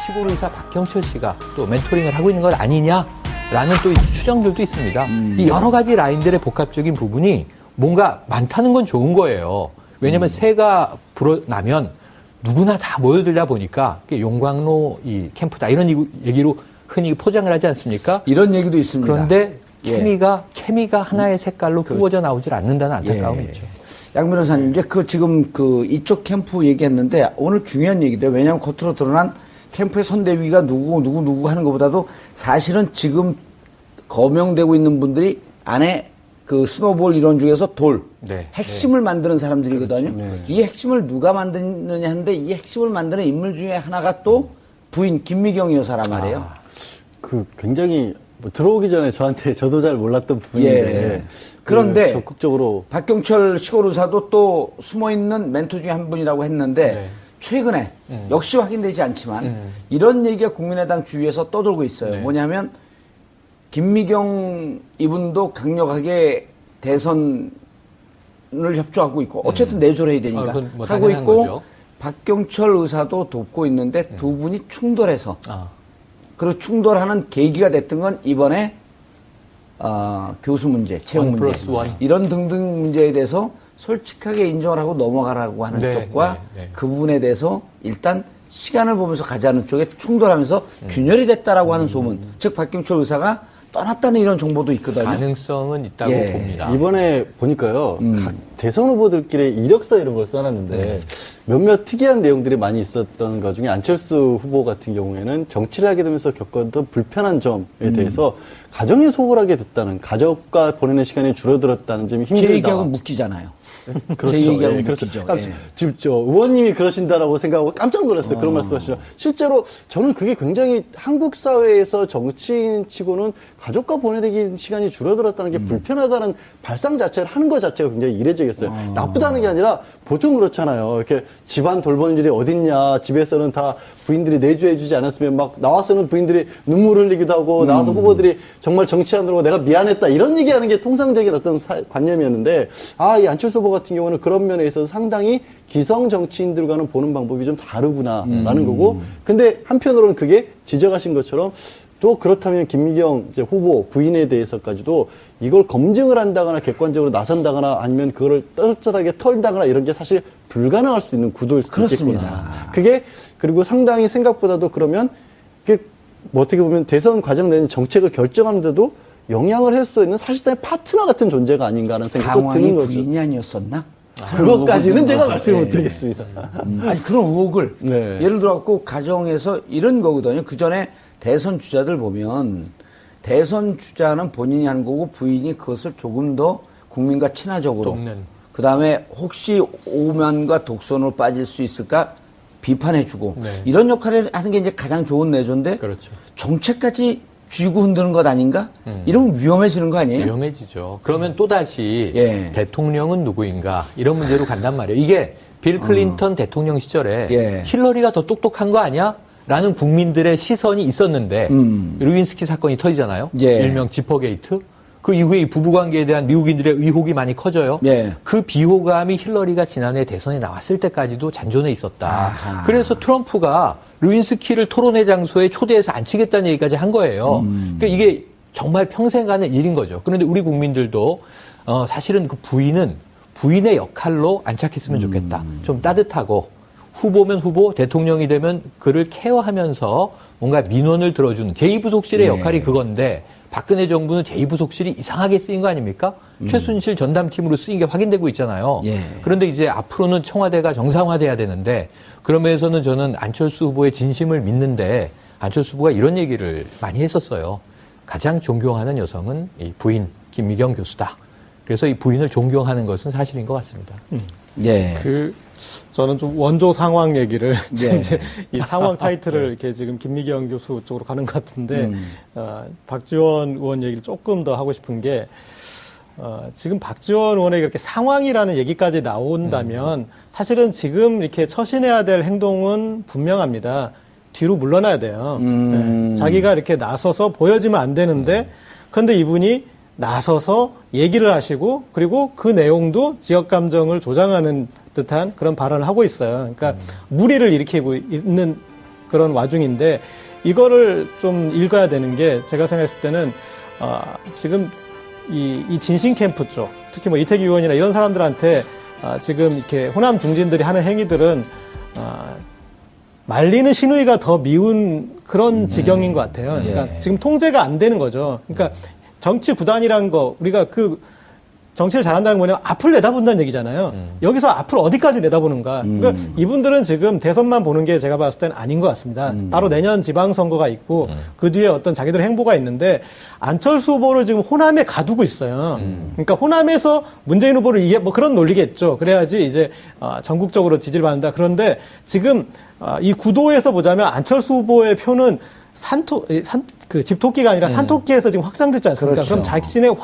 시골의사 박경철 씨가 또 멘토링을 하고 있는 것 아니냐라는 또 추정들도 있습니다. 이 여러 가지 라인들의 복합적인 부분이 뭔가 많다는 건 좋은 거예요. 왜냐하면 새가 불어나면 누구나 다 모여들다 보니까 용광로 이 캠프다 이런 얘기로 흔히 포장을 하지 않습니까? 이런 얘기도 있습니다. 그런데 케미가 하나의 색깔로 구워져 나오질 않는다는 안타까움이 있죠. 양 변호사님, 이제 지금 이쪽 캠프 얘기했는데 오늘 중요한 얘기인데 왜냐하면 겉으로 드러난 캠프의 선대위가 누구 하는 것보다도 사실은 지금 거명되고 있는 분들이 안에 스노볼 이론 중에서 핵심을 만드는 사람들이거든요. 그렇죠. 이 핵심을 누가 만드느냐 하는데 이 핵심을 만드는 인물 중에 하나가 또 부인 김미경 여사란 말이에요. 굉장히 들어오기 전에 저도 잘 몰랐던 부분인데. 그런데 적극적으로 박경철 시골의사도 또 숨어있는 멘토 중에 한 분이라고 했는데 최근에 역시 확인되지 않지만 이런 얘기가 국민의당 주위에서 떠돌고 있어요. 뭐냐면 김미경 이분도 강력하게 대선을 협조하고 있고 어쨌든 내조를 해야 되니까 하고 있고 거죠. 박경철 의사도 돕고 있는데 두 분이 충돌해서 그리고 충돌하는 계기가 됐던 건 이번에 교수 문제, 채용 문제 이런 등등 문제에 대해서 솔직하게 인정을 하고 넘어가라고 하는 쪽과 그 부분에 대해서 일단 시간을 보면서 가자는 쪽에 충돌하면서 균열이 됐다라고 하는 소문, 즉 박경철 의사가 떠났다는 이런 정보도 있거든요. 가능성은 있다고 봅니다. 이번에 보니까요, 각 대선 후보들끼리 이력서 이런 걸 써놨는데 몇몇 특이한 내용들이 많이 있었던 것 중에 안철수 후보 같은 경우에는 정치를 하게 되면서 겪었던 불편한 점에 대해서 가정에 소홀하게 됐다는, 가족과 보내는 시간이 줄어들었다는 점이 힘들다. 제 얘기하고 묶이잖아요. 그렇죠. 제 얘기하고 그렇죠. 묶이죠. 지금 의원님이 그러신다라고 생각하고 깜짝 놀랐어요. 그런 말씀하시죠. 실제로 저는 그게 굉장히 한국 사회에서 정치인 치고는 가족과 보내는 시간이 줄어들었다는 게 불편하다는 발상 자체를 하는 것 자체가 굉장히 이례적이었어요. 나쁘다는 게 아니라 보통 그렇잖아요. 이렇게 집안 돌보는 일이 어딨냐. 집에서는 다 부인들이 내조해주지 않았으면 막 나와서는 부인들이 눈물 흘리기도 하고 나와서 후보들이 정말 정치하느라고 내가 미안했다 이런 얘기하는 게 통상적인 어떤 관념이었는데 이 안철수 후보 같은 경우는 그런 면에 있어서 상당히 기성 정치인들과는 보는 방법이 좀 다르구나라는 거고 근데 한편으로는 그게 지적하신 것처럼 또 그렇다면 김미경 후보 부인에 대해서까지도 이걸 검증을 한다거나 객관적으로 나선다거나 아니면 그거를 떨떨하게 털다거나 이런 게 사실 불가능할 수도 있는 구도일 수도 있겠구나. 그게 그리고 상당히 생각보다도 그러면 그게 뭐 어떻게 보면 대선 과정 내는 정책을 결정하는데도 영향을 할 수 있는 사실상의 파트너 같은 존재가 아닌가라는 생각도 드는 거죠. 부인이 아니었었나? 그것까지는 제가 말씀을 못 드리겠습니다. 아니 그런 의혹을 예를 들어갖고 가정에서 이런 거거든요. 그 전에 대선 주자들 보면 대선 주자는 본인이 하는 거고 부인이 그것을 조금 더 국민과 친화적으로 그 다음에 혹시 오만과 독선으로 빠질 수 있을까 비판해주고 이런 역할을 하는 게 이제 가장 좋은 내조인데 정책까지 쥐고 흔드는 것 아닌가? 이러면 위험해지는 거 아니에요? 위험해지죠. 그러면 또다시 대통령은 누구인가 이런 문제로 간단 말이에요. 이게 빌 클린턴 대통령 시절에 힐러리가 더 똑똑한 거 아니야? 라는 국민들의 시선이 있었는데 루인스키 사건이 터지잖아요. 일명 지퍼게이트. 그 이후에 이 부부관계에 대한 미국인들의 의혹이 많이 커져요. 그 비호감이 힐러리가 지난해 대선에 나왔을 때까지도 잔존해 있었다. 그래서 트럼프가 루인스키를 토론회 장소에 초대해서 앉히겠다는 얘기까지 한 거예요. 그러니까 이게 정말 평생 가는 일인 거죠. 그런데 우리 국민들도 사실은 그 부인의 역할로 안착했으면 좋겠다. 좀 따뜻하고 후보면 후보, 대통령이 되면 그를 케어하면서 뭔가 민원을 들어주는 제2부속실의 역할이 그건데 박근혜 정부는 제2부속실이 이상하게 쓰인 거 아닙니까? 최순실 전담팀으로 쓰인 게 확인되고 있잖아요. 그런데 이제 앞으로는 청와대가 정상화돼야 되는데 그러면서는 저는 안철수 후보의 진심을 믿는데 안철수 후보가 이런 얘기를 많이 했었어요. 가장 존경하는 여성은 이 부인 김미경 교수다. 그래서 이 부인을 존경하는 것은 사실인 것 같습니다. 저는 좀 원조 상황 얘기를 지금 이제 이 상황 타이틀을 이렇게 지금 김미경 교수 쪽으로 가는 것 같은데 박지원 의원 얘기를 조금 더 하고 싶은 게 지금 박지원 의원에게 이렇게 상황이라는 얘기까지 나온다면 사실은 지금 이렇게 처신해야 될 행동은 분명합니다. 뒤로 물러나야 돼요. 자기가 이렇게 나서서 보여지면 안 되는데 그런데 이분이 나서서 얘기를 하시고 그리고 그 내용도 지역 감정을 조장하는 듯한 그런 발언을 하고 있어요. 그러니까 무리를 일으키고 있는 그런 와중인데 이거를 좀 읽어야 되는 게 제가 생각했을 때는 지금 이 진신 캠프 쪽, 특히 뭐 이태기 의원이나 이런 사람들한테 지금 이렇게 호남 중진들이 하는 행위들은 말리는 시누이가 더 미운 그런 지경인 것 같아요. 그러니까 지금 통제가 안 되는 거죠. 그러니까 정치 구단이라는 거, 우리가 그 정치를 잘한다는 건 뭐냐면 앞을 내다본다는 얘기잖아요. 여기서 앞을 어디까지 내다보는가. 그러니까 이분들은 지금 대선만 보는 게 제가 봤을 때는 아닌 것 같습니다. 바로 내년 지방선거가 있고 그 뒤에 어떤 자기들의 행보가 있는데 안철수 후보를 지금 호남에 가두고 있어요. 그러니까 호남에서 문재인 후보를 이게 뭐 그런 논리겠죠. 그래야지 이제 전국적으로 지지를 받는다. 그런데 지금 이 구도에서 보자면 안철수 후보의 표는 집토끼가 아니라 산토끼에서 지금 확장됐지 않습니까? 그렇죠. 그럼 자신의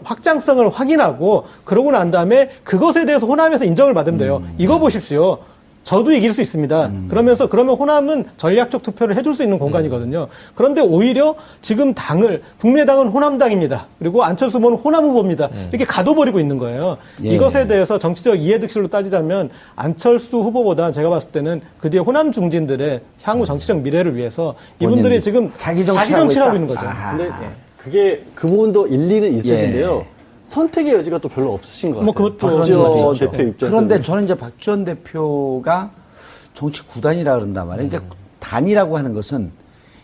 확장성을 확인하고 그러고 난 다음에 그것에 대해서 호남에서 인정을 받으면 돼요. 이거 보십시오. 저도 이길 수 있습니다. 그러면 호남은 전략적 투표를 해줄 수 있는 공간이거든요. 그런데 오히려 지금 국민의당은 호남당입니다. 그리고 안철수 후보는 호남 후보입니다. 이렇게 가둬버리고 있는 거예요. 이것에 대해서 정치적 이해득실로 따지자면 안철수 후보보다 제가 봤을 때는 그 뒤에 호남 중진들의 향후 정치적 미래를 위해서 이분들이 지금 자기 정치를 하고 있는 거죠. 근데 그게 그 부분도 일리는 있으신데요. 선택의 여지가 또 별로 없으신 것 같아요. 뭐 그것도 박지원 대표 입장에서. 그런데 저는 이제 박지원 대표가 정치 구단이라 그런단 말이에요. 그러니까 단이라고 하는 것은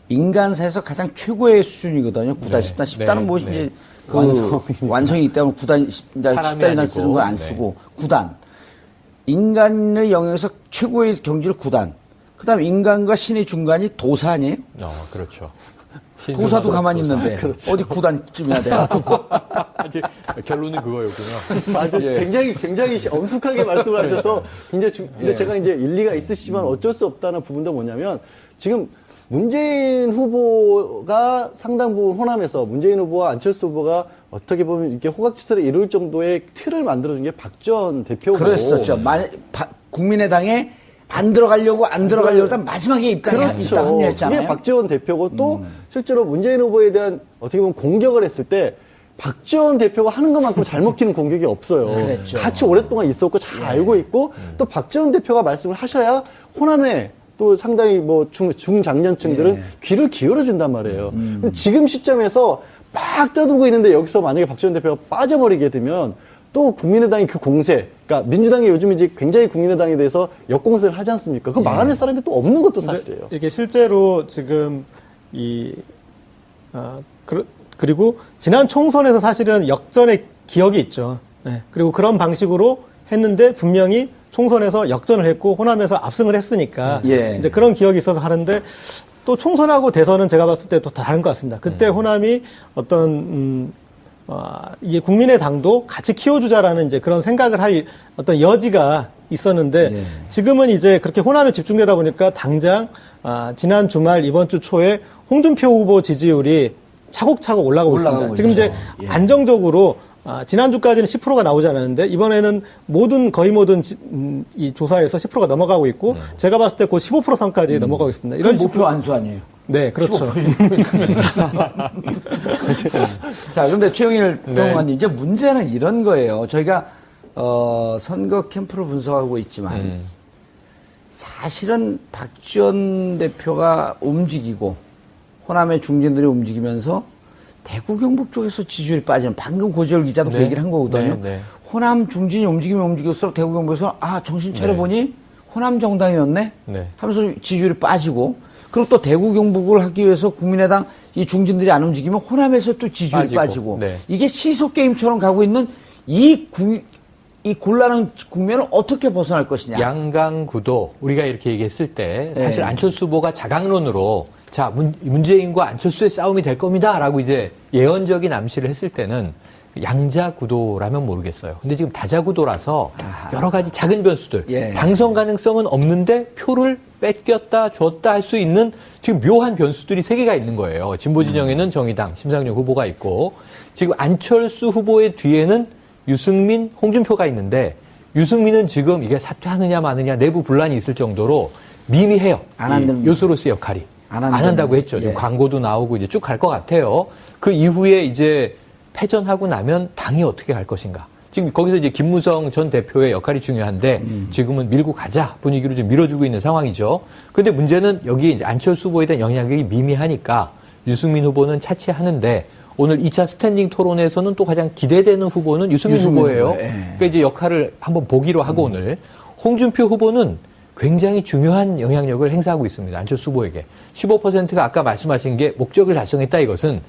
인간사에서 가장 최고의 수준이거든요. 9단, 10단. 10단은 무엇이 이제 완성이기 때문에 9단, 10단이나 쓰는 걸 안 쓰고 9단. 인간의 영역에서 최고의 경지를 9단. 그 다음 인간과 신의 중간이 도사 아니에요? 그렇죠. 도사도 가만히 있는데 그렇죠. 어디 9단쯤이나 돼요. 결론은 그거였군요. 맞아요. 굉장히 엄숙하게 말씀을 하셔서 굉장히 근데 제가 이제 일리가 있으시지만 어쩔 수 없다는 부분도 뭐냐면 지금 문재인 후보가 상당 부분 호남에서 문재인 후보와 안철수 후보가 어떻게 보면 이렇게 호각지설에 이룰 정도의 틀을 만들어준 게 박지원 대표고. 그랬었죠. 국민의당에 안 들어가려고 하다 마지막에 입당 합류했잖아요. 그게 박지원 대표고 또 실제로 문재인 후보에 대한 어떻게 보면 공격을 했을 때 박지원 대표가 하는 것만큼 잘 먹히는 공격이 없어요. 그랬죠. 같이 오랫동안 있었고 잘 알고 있고 또 박지원 대표가 말씀을 하셔야 호남에 또 상당히 뭐 중장년층들은 귀를 기울여 준단 말이에요. 지금 시점에서 막 떠들고 있는데 여기서 만약에 박지원 대표가 빠져버리게 되면 또 국민의당이 그 공세, 그러니까 민주당이 요즘 이제 굉장히 국민의당에 대해서 역공세를 하지 않습니까? 그 막아낼 사람이 또 없는 것도 사실이에요. 이게 실제로 지금 그리고 지난 총선에서 사실은 역전의 기억이 있죠. 네. 그리고 그런 방식으로 했는데 분명히 총선에서 역전을 했고 호남에서 압승을 했으니까 이제 그런 기억이 있어서 하는데 또 총선하고 대선은 제가 봤을 때 또 다른 것 같습니다. 그때 호남이 어떤 이게 국민의당도 같이 키워주자라는 이제 그런 생각을 할 어떤 여지가 있었는데 지금은 이제 그렇게 호남에 집중되다 보니까 당장 지난 주말 이번 주 초에 홍준표 후보 지지율이 차곡차곡 올라가고 있습니다. 지금 이제 안정적으로 지난주까지는 10%가 나오지 않았는데 이번에는 거의 모든 이 조사에서 10%가 넘어가고 있고 제가 봤을 때 곧 15% 선까지 넘어가고 있습니다. 이런 목표 안수 아니에요? 네, 그렇죠. 자, 그런데 최영일 평론가님, 이제 문제는 이런 거예요. 저희가, 선거 캠프를 분석하고 있지만, 사실은 박지원 대표가 움직이고, 호남의 중진들이 움직이면서, 대구 경북 쪽에서 지지율이 빠지는, 방금 고재열 기자도 그 얘기를 한 거거든요. 호남 중진이 움직이면 움직일수록 대구 경북에서, 정신 차려보니, 호남 정당이었네? 하면서 지지율이 빠지고, 그리고 또 대구 경북을 하기 위해서 국민의당 이 중진들이 안 움직이면 호남에서 또 지지율이 빠지고 이게 시소 게임처럼 가고 있는 이 곤란한 국면을 어떻게 벗어날 것이냐. 양강구도 우리가 이렇게 얘기했을 때 사실 안철수 후보가 자강론으로 자 문재인과 안철수의 싸움이 될 겁니다라고 이제 예언적인 암시를 했을 때는 양자구도라면 모르겠어요. 근데 지금 다자구도라서 여러 가지 작은 변수들, 당선 가능성은 없는데 표를 뺏겼다 줬다 할 수 있는 지금 묘한 변수들이 3개가 있는 거예요. 진보 진영에는 정의당, 심상정 후보가 있고 지금 안철수 후보의 뒤에는 유승민, 홍준표가 있는데 유승민은 지금 이게 사퇴하느냐 마느냐 내부 분란이 있을 정도로 미미해요. 안 한다는 요소로서의 역할이. 안 한다고 했죠. 지금 광고도 나오고 이제 쭉 갈 것 같아요. 그 이후에 이제 패전하고 나면 당이 어떻게 갈 것인가. 지금 거기서 이제 김무성 전 대표의 역할이 중요한데 지금은 밀고 가자 분위기로 좀 밀어주고 있는 상황이죠. 그런데 문제는 여기 이제 안철수 후보에 대한 영향력이 미미하니까 유승민 후보는 차치하는데 오늘 2차 스탠딩 토론에서는 또 가장 기대되는 후보는 유승민 후보예요. 그러니까 이제 역할을 한번 보기로 하고 오늘 홍준표 후보는 굉장히 중요한 영향력을 행사하고 있습니다. 안철수 후보에게. 15%가 아까 말씀하신 게 목적을 달성했다 이것은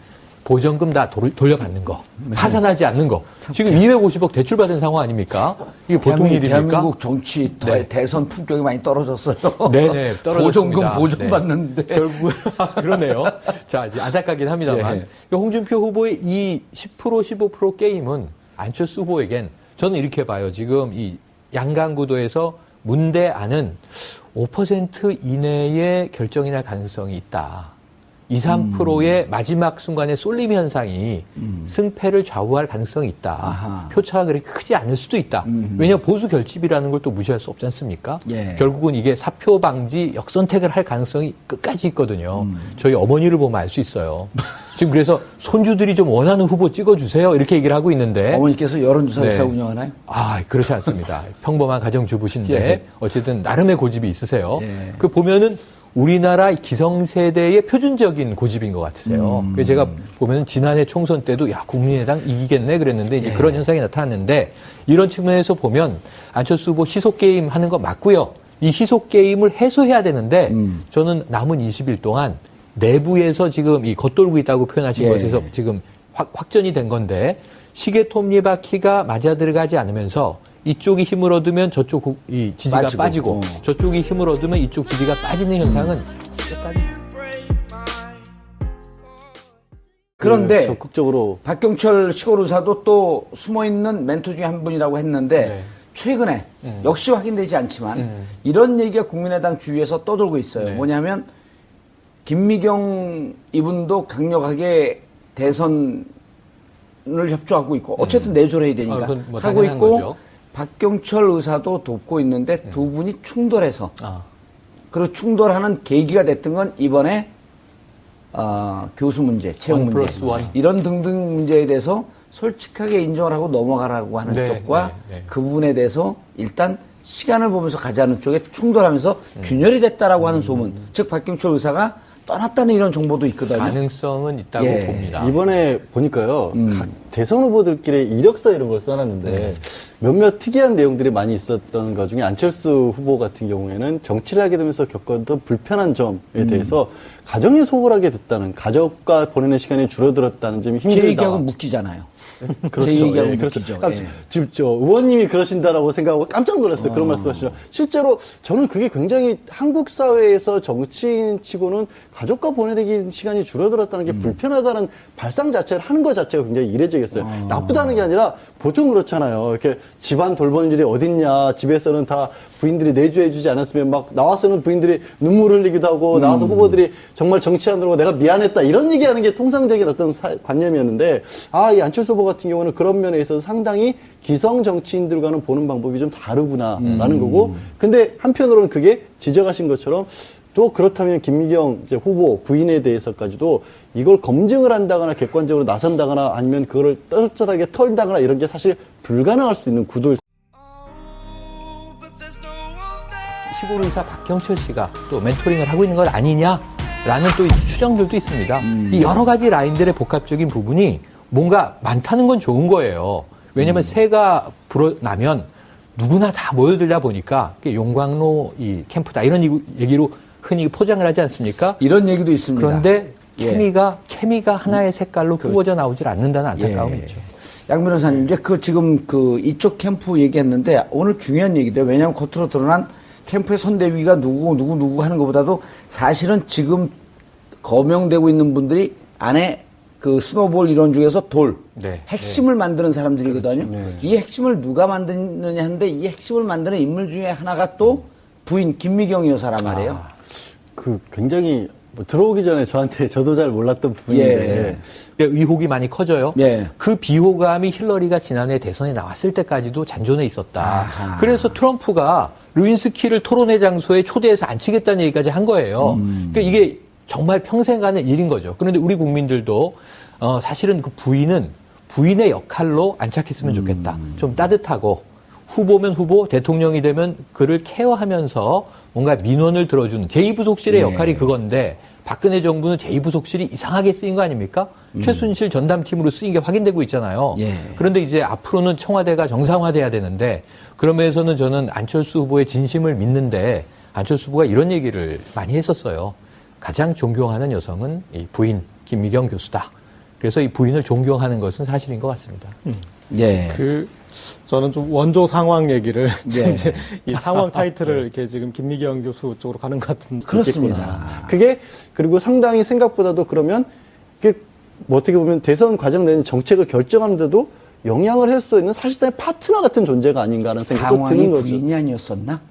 보전금 다 돌려받는 거, 파산하지 않는 거. 지금 250억 대출받은 상황 아닙니까? 이게 보통 일입니까? 대한민국 정치 대선 품격이 많이 떨어졌어요. 네네, 떨어졌습니다. 보전금 보전받는데. 결국 그러네요. 자, 이제 안타깝긴 합니다만 홍준표 후보의 이 10% 15% 게임은 안철수 후보에겐 저는 이렇게 봐요. 지금 이 양강구도에서 문대안은 5% 이내의 결정이 날 가능성이 있다. 2, 3%의 마지막 순간에 쏠림 현상이 승패를 좌우할 가능성이 있다. 아하. 표차가 그렇게 크지 않을 수도 있다. 왜냐하면 보수 결집이라는 걸 또 무시할 수 없지 않습니까? 결국은 이게 사표 방지 역선택을 할 가능성이 끝까지 있거든요. 저희 어머니를 보면 알 수 있어요. 지금 그래서 손주들이 좀 원하는 후보 찍어주세요. 이렇게 얘기를 하고 있는데. 어머니께서 여론조사 회사 운영하나요? 아, 그렇지 않습니다. 평범한 가정주부신데 어쨌든 나름의 고집이 있으세요. 그 보면은 우리나라 기성세대의 표준적인 고집인 것 같으세요. 그래서 제가 보면 지난해 총선 때도 야 국민의당 이기겠네 그랬는데 이제 그런 현상이 나타났는데 이런 측면에서 보면 안철수 후보 시속 게임 하는 거 맞고요. 이 시속 게임을 해소해야 되는데 저는 남은 20일 동안 내부에서 지금 이 겉돌고 있다고 표현하신 것에서 지금 확전이 된 건데 시계 톱니바퀴가 맞아 들어가지 않으면서 이쪽이 힘을 얻으면 저쪽 이 지지가 빠지고 저쪽이 힘을 얻으면 이쪽 지지가 빠지는 현상은 그런데 적극적으로 박경철 시골의사도 또 숨어있는 멘토 중에 한 분이라고 했는데 최근에 역시 확인되지 않지만 이런 얘기가 국민의당 주위에서 떠돌고 있어요. 뭐냐면 김미경 이분도 강력하게 대선을 협조하고 있고 어쨌든 내조해야 되니까 뭐 하고 있고 거죠. 박경철 의사도 돕고 있는데 두 분이 충돌해서 그리고 충돌하는 계기가 됐던 건 이번에 교수 문제, 채용 문제 이런 등등 문제에 대해서 솔직하게 인정을 하고 넘어가라고 하는 쪽과 그 부분에 대해서 일단 시간을 보면서 가자는 쪽에 충돌하면서 균열이 됐다라고 하는 소문. 즉 박경철 의사가 떠났다는 이런 정보도 있거든요. 가능성은 있다고 봅니다. 이번에 보니까요. 각 대선 후보들끼리 이력서 이런 걸 써놨는데 몇몇 특이한 내용들이 많이 있었던 것 중에 안철수 후보 같은 경우에는 정치를 하게 되면서 겪었던 불편한 점에 대해서 가정에 소홀하게 됐다는, 가족과 보내는 시간이 줄어들었다는 점이 힘들다. 제 얘기하고 묶이잖아요. 그렇죠. 제 얘기하고 그렇죠. 묶이죠. 지금 의원님이 그러신다라고 생각하고 깜짝 놀랐어요. 그런 말씀하시죠. 실제로 저는 그게 굉장히 한국 사회에서 정치인치고는 가족과 보내는 시간이 줄어들었다는 게 불편하다는 발상 자체를 하는 것 자체가 굉장히 이례적이었어요. 나쁘다는 게 아니라 보통 그렇잖아요. 이렇게 집안 돌보는 일이 어딨냐. 집에서는 다 부인들이 내조해주지 않았으면 막 나와서는 부인들이 눈물 흘리기도 하고 나와서 후보들이 정말 정치하느라고 내가 미안했다 이런 얘기하는 게 통상적인 어떤 관념이었는데 이 안철수 후보 같은 경우는 그런 면에 있어서 상당히 기성 정치인들과는 보는 방법이 좀 다르구나라는 거고 근데 한편으로는 그게 지적하신 것처럼 또 그렇다면 김미경 후보 부인에 대해서까지도 이걸 검증을 한다거나 객관적으로 나선다거나 아니면 그거를 떨떨하게 털다거나 이런 게 사실 불가능할 수도 있는 구도일 시골의사 박경철 씨가 또 멘토링을 하고 있는 것 아니냐라는 또 추정들도 있습니다. 이 여러 가지 라인들의 복합적인 부분이 뭔가 많다는 건 좋은 거예요. 왜냐하면 새가 불어나면 누구나 다 모여들다 보니까 용광로 이 캠프다 이런 얘기로 흔히 포장을 하지 않습니까? 이런 얘기도 있습니다. 그런데 케미가 하나의 색깔로 구워져 나오질 않는다는 안타까움이 있죠. 양 변호사님, 이제 지금 이쪽 캠프 얘기했는데 오늘 중요한 얘기인데 왜냐하면 겉으로 드러난 캠프의 선대위가 누구 하는 것보다도 사실은 지금 거명되고 있는 분들이 안에 스노볼 이론 중에서 핵심을 만드는 사람들이거든요. 이 핵심을 누가 만드느냐 하는데 이 핵심을 만드는 인물 중에 하나가 또 부인 김미경 여사란 말이에요. 굉장히 들어오기 전에 저도 잘 몰랐던 부분인데 의혹이 많이 커져요. 그 비호감이 힐러리가 지난해 대선에 나왔을 때까지도 잔존해 있었다. 그래서 트럼프가 루인스키를 토론회 장소에 초대해서 앉히겠다는 얘기까지 한 거예요. 그러니까 이게 정말 평생 간의 일인 거죠. 그런데 우리 국민들도 사실은 그 부인은 부인의 역할로 안착했으면 좋겠다. 좀 따뜻하고 후보면 후보, 대통령이 되면 그를 케어하면서 뭔가 민원을 들어주는 제2부속실의 역할이 그건데 박근혜 정부는 제2부속실이 이상하게 쓰인 거 아닙니까? 최순실 전담팀으로 쓰인 게 확인되고 있잖아요. 그런데 이제 앞으로는 청와대가 정상화돼야 되는데 그러면서는 저는 안철수 후보의 진심을 믿는데 안철수 후보가 이런 얘기를 많이 했었어요. 가장 존경하는 여성은 이 부인 김미경 교수다. 그래서 이 부인을 존경하는 것은 사실인 것 같습니다. 저는 좀 원조 상황 얘기를 이제 이 상황 타이틀을 이렇게 지금 김미경 교수 쪽으로 가는 것 같은 그렇습니다. 그게 그리고 상당히 생각보다도 그러면 그게 뭐 어떻게 보면 대선 과정 내는 정책을 결정하는데도 영향을 할 수 있는 사실상의 파트너 같은 존재가 아닌가라는 생각도 드는 거죠. 부인이 아니었었나?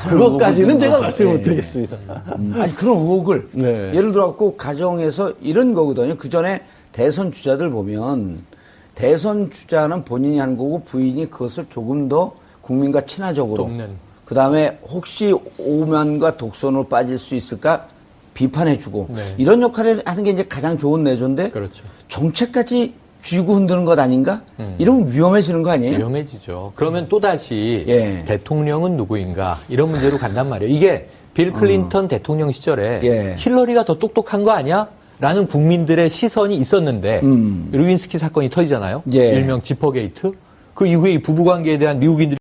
그것까지는 제가 말씀을 못 드리겠습니다. 아니 그런 의혹을 예를 들어갖고 가정에서 이런 거거든요. 그 전에 대선 주자들 보면 대선 주자는 본인이 한 거고 부인이 그것을 조금 더 국민과 친화적으로 그 다음에 혹시 오만과 독선으로 빠질 수 있을까 비판해주고 이런 역할을 하는 게 이제 가장 좋은 내조인데 정책까지 쥐고 흔드는 것 아닌가? 이러면 위험해지는 거 아니에요? 위험해지죠. 그러면 또다시 대통령은 누구인가 이런 문제로 간단 말이에요. 이게 빌 클린턴 대통령 시절에 힐러리가 더 똑똑한 거 아니야? 라는 국민들의 시선이 있었는데 루인스키 사건이 터지잖아요. 일명 지퍼게이트. 그 이후에 이 부부관계에 대한 미국인들이